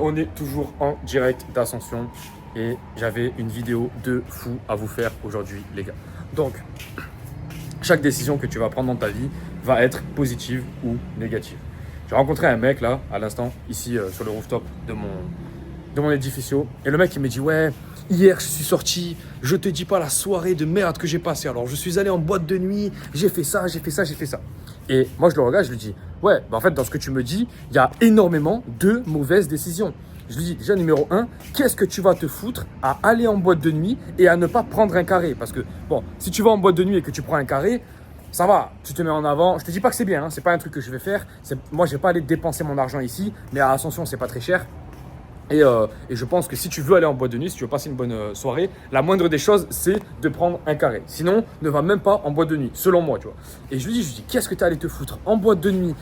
On est toujours en direct d'Ascension et j'avais une vidéo de fou à vous faire aujourd'hui les gars. Donc, chaque décision que tu vas prendre dans ta vie va être positive ou négative. J'ai rencontré un mec là, à l'instant, ici sur le rooftop de mon édificio. Et le mec il me dit ouais, hier je suis sorti, je te dis pas la soirée de merde que j'ai passée. Alors je suis allé en boîte de nuit, j'ai fait ça. Et moi je le regarde, je lui dis ouais, bah en fait dans ce que tu me dis, il y a énormément de mauvaises décisions. Je lui dis déjà numéro 1, qu'est-ce que tu vas te foutre à aller en boîte de nuit et à ne pas prendre un carré? Parce que bon, si tu vas en boîte de nuit et que tu prends un carré, ça va, tu te mets en avant. Je te dis pas que c'est bien, hein, c'est pas un truc que je vais faire. Moi je vais pas aller dépenser mon argent ici, mais à Ascension c'est pas très cher. Et je pense que si tu veux aller en boîte de nuit, si tu veux passer une bonne soirée, la moindre des choses, c'est de prendre un carré. Sinon, ne va même pas en boîte de nuit, selon moi, tu vois. Et je lui dis, qu'est-ce que tu es allé te foutre en boîte de nuit,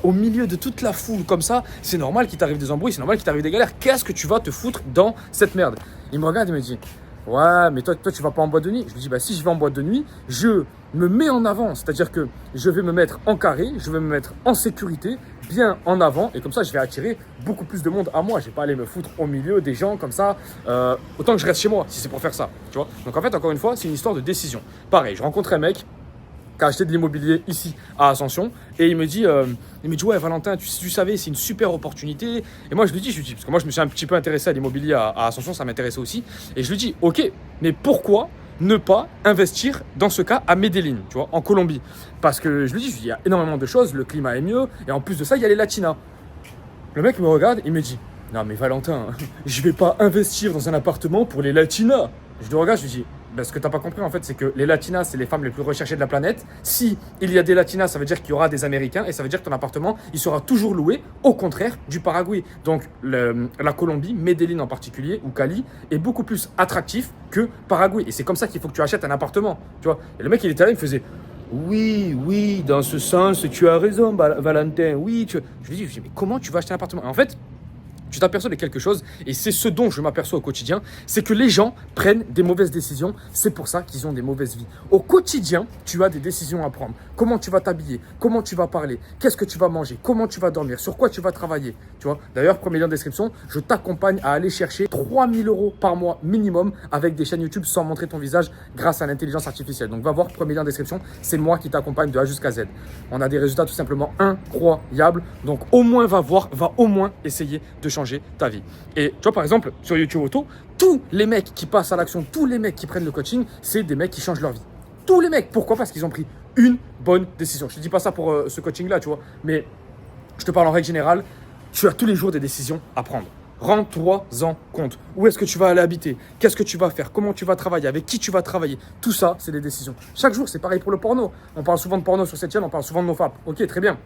au milieu de toute la foule comme ça? C'est normal qu'il t'arrive des embrouilles, c'est normal qu'il t'arrive des galères. Qu'est-ce que tu vas te foutre dans cette merde? Il me regarde et me dit, ouais, mais toi, tu vas pas en boîte de nuit? Je lui dis, bah si je vais en boîte de nuit, je me mets en avant. C'est-à-dire que je vais me mettre en carré, je vais me mettre en sécurité, bien en avant. Et comme ça, je vais attirer beaucoup plus de monde à moi. Je vais pas aller me foutre au milieu des gens comme ça. Autant que je reste chez moi, si c'est pour faire ça. Tu vois? Donc en fait, encore une fois, c'est une histoire de décision. Pareil, je rencontre un mec qui a acheté de l'immobilier ici à Ascension et il me dit ouais Valentin, tu savais, c'est une super opportunité. Et moi je lui dis parce que moi je me suis un petit peu intéressé à l'immobilier à Ascension, ça m'intéressait aussi, et je lui dis ok, mais pourquoi ne pas investir dans ce cas à Medellín, tu vois, en Colombie? Parce que je lui dis il y a énormément de choses, le climat est mieux et en plus de ça il y a les latinas. Le mec me regarde, il me dit non mais Valentin, je vais pas investir dans un appartement pour les latinas. Je le regarde, je lui dis ben, ce que tu n'as pas compris, en fait, c'est que les latinas, c'est les femmes les plus recherchées de la planète. Si il y a des latinas, ça veut dire qu'il y aura des Américains et ça veut dire que ton appartement, il sera toujours loué, au contraire du Paraguay. Donc, la Colombie, Medellín en particulier, ou Cali, est beaucoup plus attractif que Paraguay. Et c'est comme ça qu'il faut que tu achètes un appartement, tu vois. Et le mec, il était là, il me faisait oui, dans ce sens, tu as raison, Valentin, oui. Je lui dis, mais comment tu vas acheter un appartement? En fait, tu t'aperçois de quelque chose, et c'est ce dont je m'aperçois au quotidien, c'est que les gens prennent des mauvaises décisions, c'est pour ça qu'ils ont des mauvaises vies. Au quotidien, tu as des décisions à prendre. Comment tu vas t'habiller, comment tu vas parler, qu'est-ce que tu vas manger, comment tu vas dormir, sur quoi tu vas travailler. Tu vois. D'ailleurs, premier lien en description, je t'accompagne à aller chercher 3000 € par mois minimum avec des chaînes YouTube sans montrer ton visage grâce à l'intelligence artificielle. Donc va voir, premier lien en description, c'est moi qui t'accompagne de A jusqu'à Z. On a des résultats tout simplement incroyables, donc au moins va voir, va au moins essayer de changer ta vie. Et tu vois, par exemple, sur YouTube Auto, tous les mecs qui passent à l'action, tous les mecs qui prennent le coaching, c'est des mecs qui changent leur vie. Tous les mecs. Pourquoi? Parce qu'ils ont pris une bonne décision. Je ne te dis pas ça pour ce coaching-là, tu vois, mais je te parle en règle générale, tu as tous les jours des décisions à prendre. Rends-toi-en compte. Où est-ce que tu vas aller habiter? Qu'est-ce que tu vas faire? Comment tu vas travailler? Avec qui tu vas travailler? Tout ça, c'est des décisions. Chaque jour, c'est pareil pour le porno. On parle souvent de porno sur cette chaîne, on parle souvent de nos femmes. Ok, très bien.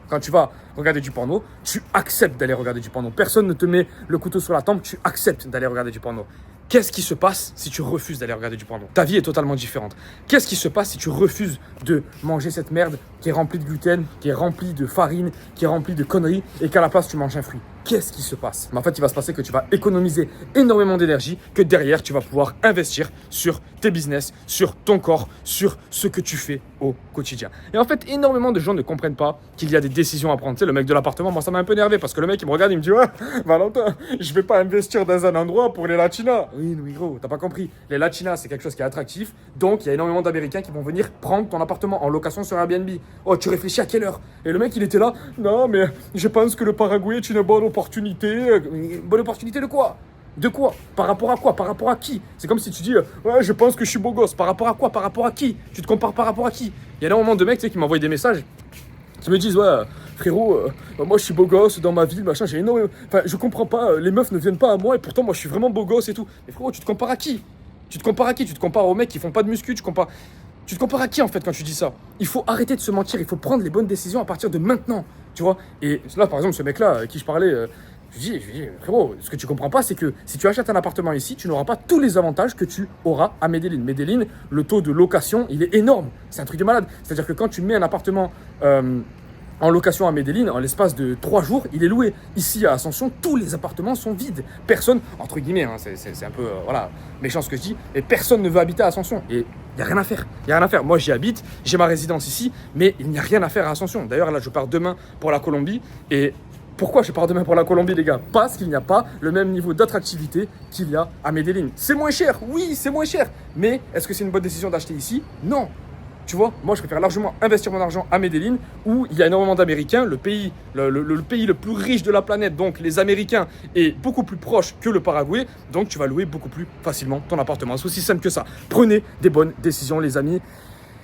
Quand tu vas regarder du porno, tu acceptes d'aller regarder du porno. Personne ne te met le couteau sur la tempe, tu acceptes d'aller regarder du porno. Qu'est-ce qui se passe si tu refuses d'aller regarder du porno? Ta vie est totalement différente. Qu'est-ce qui se passe si tu refuses de manger cette merde qui est remplie de gluten, qui est remplie de farine, qui est remplie de conneries et qu'à la place tu manges un fruit? Qu'est-ce qui se passe? Mais en fait, il va se passer que tu vas économiser énormément d'énergie, que derrière, tu vas pouvoir investir sur tes business, sur ton corps, sur ce que tu fais au quotidien. Et en fait, énormément de gens ne comprennent pas qu'il y a des décisions à prendre. Tu sais, le mec de l'appartement, moi, ça m'a un peu énervé parce que le mec, il me regarde, il me dit ouais, Valentin, je vais pas investir dans un endroit pour les latinas. Oui, gros, t'as pas compris. Les latinas, c'est quelque chose qui est attractif. Donc, il y a énormément d'Américains qui vont venir prendre ton appartement en location sur Airbnb. Oh, tu réfléchis à quelle heure? Et le mec, il était là. Non, mais je pense que le Paraguay est une bonne opportunité. Bonne opportunité de quoi? De quoi? Par rapport à quoi? Par rapport à qui? C'est comme si tu dis ouais, je pense que je suis beau gosse. Par rapport à quoi? Par rapport à qui? Tu te compares par rapport à qui? Il y a énormément de mecs, tu sais, qui m'envoient des messages qui me disent ouais, frérot, moi je suis beau gosse dans ma ville, machin, j'ai énormément. Enfin, je comprends pas, les meufs ne viennent pas à moi et pourtant moi je suis vraiment beau gosse et tout. Mais frérot, tu te compares à qui? Tu te compares à qui? Tu te compares aux mecs qui font pas de muscu, tu te compares à qui en fait quand tu dis ça? Il faut arrêter de se mentir, il faut prendre les bonnes décisions à partir de maintenant, tu vois. Et là, par exemple, ce mec-là avec qui je parlais, je lui dis, frérot, ce que tu comprends pas, c'est que si tu achètes un appartement ici, tu n'auras pas tous les avantages que tu auras à Medellín. Medellín, le taux de location, il est énorme. C'est un truc de malade. C'est-à-dire que quand tu mets un appartement en location à Medellín, en l'espace de 3 jours, il est loué. Ici, à Ascension, tous les appartements sont vides. Personne, entre guillemets, hein, c'est un peu voilà, méchant ce que je dis, mais personne ne veut habiter à Ascension. Et il n'y a rien à faire. Il n'y a rien à faire. Moi, j'y habite, j'ai ma résidence ici, mais il n'y a rien à faire à Ascension. D'ailleurs, là, je pars demain pour la Colombie et Pourquoi je pars demain pour la Colombie, les gars? Parce qu'il n'y a pas le même niveau d'attractivité qu'il y a à Medellín. C'est moins cher, oui, c'est moins cher. Mais est-ce que c'est une bonne décision d'acheter ici? Non. Tu vois, moi je préfère largement investir mon argent à Medellín où il y a énormément d'Américains, le pays le plus riche de la planète, donc les Américains, est beaucoup plus proche que le Paraguay, donc tu vas louer beaucoup plus facilement ton appartement. C'est aussi simple que ça. Prenez des bonnes décisions, les amis,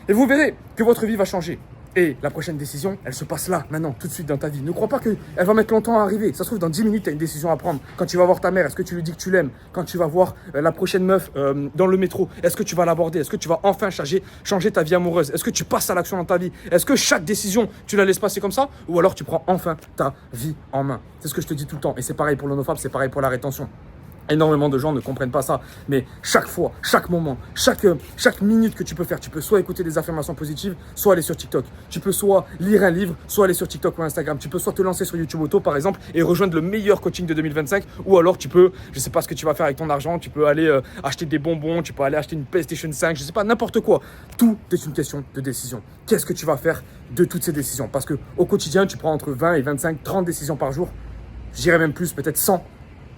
et vous verrez que votre vie va changer. Et la prochaine décision, elle se passe là, maintenant, tout de suite dans ta vie. Ne crois pas qu'elle va mettre longtemps à arriver. Ça se trouve, dans 10 minutes, tu as une décision à prendre. Quand tu vas voir ta mère, est-ce que tu lui dis que tu l'aimes? Quand tu vas voir la prochaine meuf dans le métro, est-ce que tu vas l'aborder? Est-ce que tu vas enfin changer ta vie amoureuse? Est-ce que tu passes à l'action dans ta vie? Est-ce que chaque décision, tu la laisses passer comme ça? Ou alors tu prends enfin ta vie en main? C'est ce que je te dis tout le temps. Et c'est pareil pour le NoFap, c'est pareil pour la rétention. Énormément de gens ne comprennent pas ça, mais chaque fois, chaque moment, chaque minute que tu peux faire, tu peux soit écouter des affirmations positives, soit aller sur TikTok. Tu peux soit lire un livre, soit aller sur TikTok ou Instagram. Tu peux soit te lancer sur YouTube Auto, par exemple, et rejoindre le meilleur coaching de 2025, ou alors tu peux, je ne sais pas ce que tu vas faire avec ton argent, tu peux aller acheter des bonbons, tu peux aller acheter une PlayStation 5, je ne sais pas, n'importe quoi. Tout est une question de décision. Qu'est-ce que tu vas faire de toutes ces décisions? Parce qu'au quotidien, tu prends entre 20 et 25, 30 décisions par jour. Je dirais même plus, peut-être 100.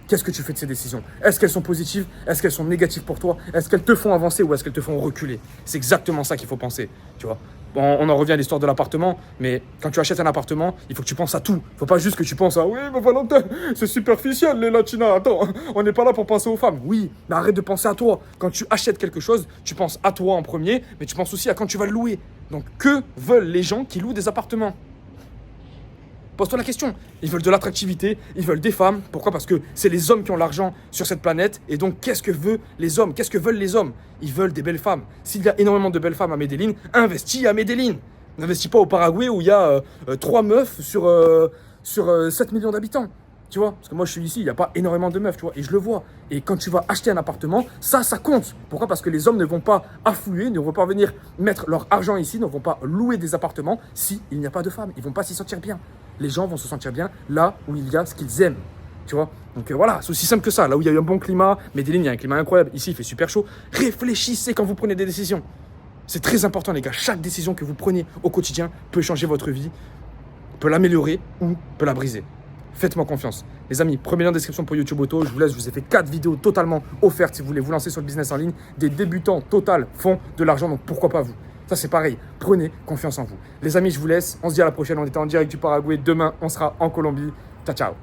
Qu'est-ce que tu fais de ces décisions? Est-ce qu'elles sont positives? Est-ce qu'elles sont négatives pour toi? Est-ce qu'elles te font avancer ou est-ce qu'elles te font reculer? C'est exactement ça qu'il faut penser, tu vois. Bon, on en revient à l'histoire de l'appartement, mais quand tu achètes un appartement, il faut que tu penses à tout. Il ne faut pas juste que tu penses à « Oui, mais Valentin, c'est superficiel les latinas, attends, on n'est pas là pour penser aux femmes. » Oui, mais arrête de penser à toi. Quand tu achètes quelque chose, tu penses à toi en premier, mais tu penses aussi à quand tu vas le louer. Donc, que veulent les gens qui louent des appartements? Pose-toi la question. Ils veulent de l'attractivité, ils veulent des femmes. Pourquoi? Parce que c'est les hommes qui ont l'argent sur cette planète. Et donc, qu'est-ce que veulent les hommes? Qu'est-ce que veulent les hommes? Ils veulent des belles femmes. S'il y a énormément de belles femmes à Medellín, investis à Medellín. N'investis pas au Paraguay où il y a 3 meufs sur 7 millions d'habitants. Tu vois, parce que moi je suis ici, il n'y a pas énormément de meufs, tu vois, et je le vois. Et quand tu vas acheter un appartement, ça compte. Pourquoi? Parce que les hommes ne vont pas affluer, ne vont pas venir mettre leur argent ici, ne vont pas louer des appartements s'il n'y a pas de femmes. Ils ne vont pas s'y sentir bien. Les gens vont se sentir bien là où il y a ce qu'ils aiment. Tu vois, donc voilà, c'est aussi simple que ça. Là où il y a eu un bon climat, Medellín, il y a un climat incroyable. Ici, il fait super chaud. Réfléchissez quand vous prenez des décisions. C'est très important, les gars. Chaque décision que vous prenez au quotidien peut changer votre vie, peut l'améliorer ou peut la briser. Faites-moi confiance. Les amis, premier lien en description pour YouTube Auto. Je vous laisse, je vous ai fait 4 vidéos totalement offertes si vous voulez vous lancer sur le business en ligne. Des débutants total font de l'argent, donc pourquoi pas vous? Ça, c'est pareil. Prenez confiance en vous. Les amis, je vous laisse. On se dit à la prochaine. On était en direct du Paraguay. Demain, on sera en Colombie. Ciao, ciao.